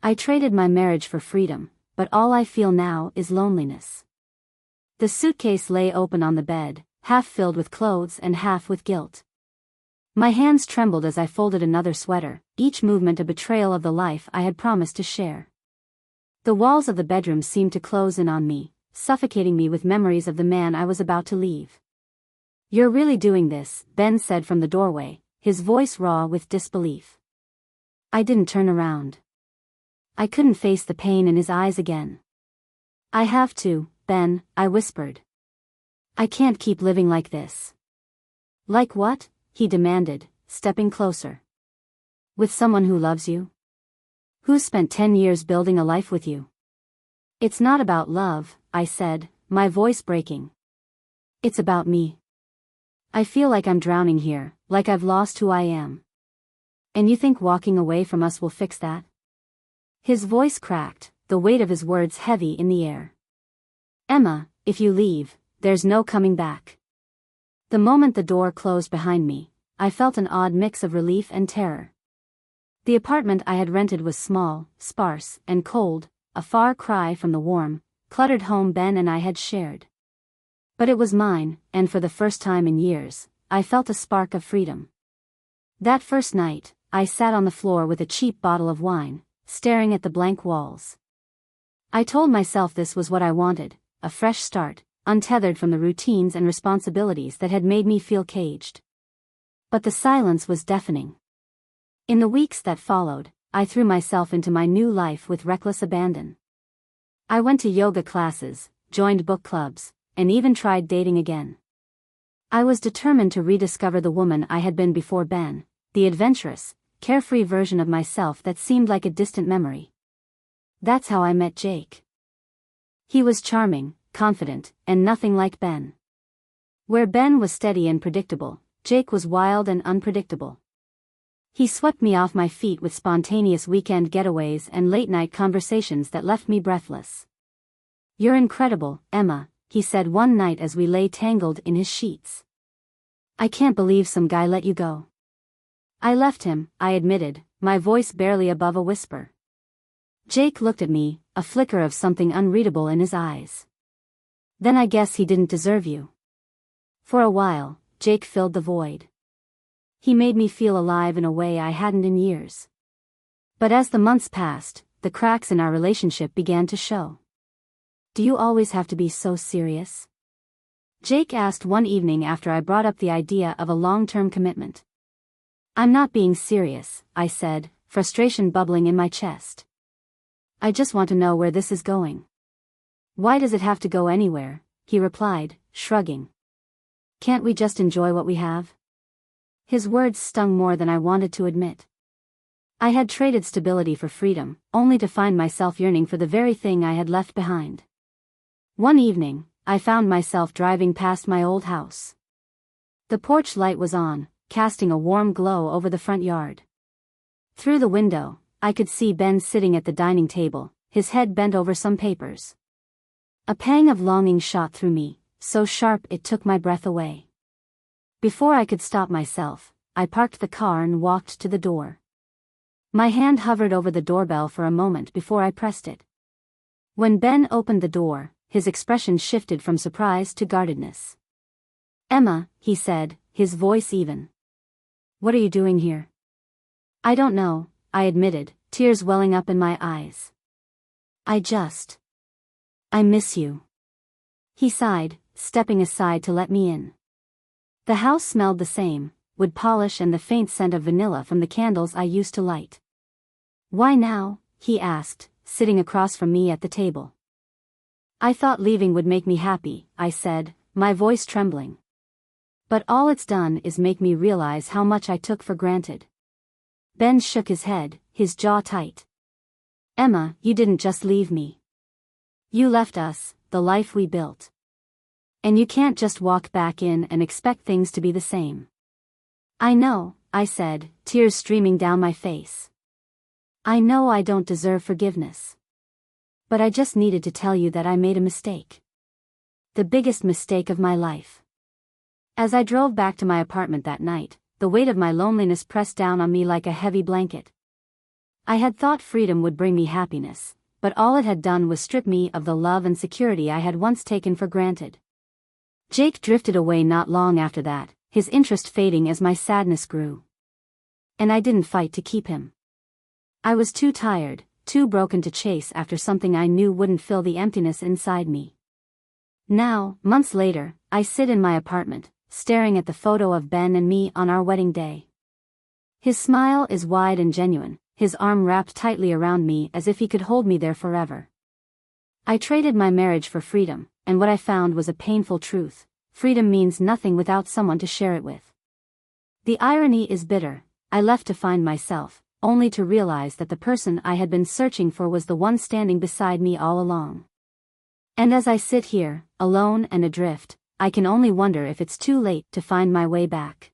I traded my marriage for freedom, but all I feel now is loneliness. The suitcase lay open on the bed, half filled with clothes and half with guilt. My hands trembled as I folded another sweater, each movement a betrayal of the life I had promised to share. The walls of the bedroom seemed to close in on me, suffocating me with memories of the man I was about to leave. "You're really doing this," Ben said from the doorway, his voice raw with disbelief. I didn't turn around. I couldn't face the pain in his eyes again. "I have to, Ben," I whispered. "I can't keep living like this." "Like what?" he demanded, stepping closer. "With someone who loves you? Who's spent 10 years building a life with you?" "It's not about love," I said, my voice breaking. "It's about me. I feel like I'm drowning here, like I've lost who I am. And you think walking away from us will fix that?" His voice cracked, the weight of his words heavy in the air. "Emma, if you leave, there's no coming back." The moment the door closed behind me, I felt an odd mix of relief and terror. The apartment I had rented was small, sparse, and cold, a far cry from the warm, cluttered home Ben and I had shared. But it was mine, and for the first time in years, I felt a spark of freedom. That first night, I sat on the floor with a cheap bottle of wine, staring at the blank walls. I told myself this was what I wanted, a fresh start, untethered from the routines and responsibilities that had made me feel caged. But the silence was deafening. In the weeks that followed, I threw myself into my new life with reckless abandon. I went to yoga classes, joined book clubs, and even tried dating again. I was determined to rediscover the woman I had been before Ben, the adventurous, carefree version of myself that seemed like a distant memory. That's how I met Jake. He was charming, confident, and nothing like Ben. Where Ben was steady and predictable, Jake was wild and unpredictable. He swept me off my feet with spontaneous weekend getaways and late-night conversations that left me breathless. "You're incredible, Emma," he said one night as we lay tangled in his sheets. "I can't believe some guy let you go." "I left him," I admitted, my voice barely above a whisper. Jake looked at me, a flicker of something unreadable in his eyes. "Then I guess he didn't deserve you." For a while, Jake filled the void. He made me feel alive in a way I hadn't in years. But as the months passed, the cracks in our relationship began to show. "Do you always have to be so serious?" Jake asked one evening after I brought up the idea of a long-term commitment. "I'm not being serious," I said, frustration bubbling in my chest. "I just want to know where this is going." "Why does it have to go anywhere?" he replied, shrugging. "Can't we just enjoy what we have?" His words stung more than I wanted to admit. I had traded stability for freedom, only to find myself yearning for the very thing I had left behind. One evening, I found myself driving past my old house. The porch light was on, casting a warm glow over the front yard. Through the window, I could see Ben sitting at the dining table, his head bent over some papers. A pang of longing shot through me, so sharp it took my breath away. Before I could stop myself, I parked the car and walked to the door. My hand hovered over the doorbell for a moment before I pressed it. When Ben opened the door, his expression shifted from surprise to guardedness. "Emma," he said, his voice even. "What are you doing here?" "I don't know," I admitted, tears welling up in my eyes. I miss you." He sighed, stepping aside to let me in. The house smelled the same, wood polish and the faint scent of vanilla from the candles I used to light. "Why now?" he asked, sitting across from me at the table. "I thought leaving would make me happy," I said, my voice trembling. "But all it's done is make me realize how much I took for granted." Ben shook his head, his jaw tight. "Emma, you didn't just leave me. You left us, the life we built. And you can't just walk back in and expect things to be the same." "I know," I said, tears streaming down my face. "I know I don't deserve forgiveness. But I just needed to tell you that I made a mistake. The biggest mistake of my life." As I drove back to my apartment that night, the weight of my loneliness pressed down on me like a heavy blanket. I had thought freedom would bring me happiness, but all it had done was strip me of the love and security I had once taken for granted. Jake drifted away not long after that, his interest fading as my sadness grew. And I didn't fight to keep him. I was too tired, too broken to chase after something I knew wouldn't fill the emptiness inside me. Now, months later, I sit in my apartment, staring at the photo of Ben and me on our wedding day. His smile is wide and genuine, his arm wrapped tightly around me as if he could hold me there forever. I traded my marriage for freedom, and what I found was a painful truth: freedom means nothing without someone to share it with. The irony is bitter. I left to find myself, only to realize that the person I had been searching for was the one standing beside me all along. And as I sit here, alone and adrift, I can only wonder if it's too late to find my way back.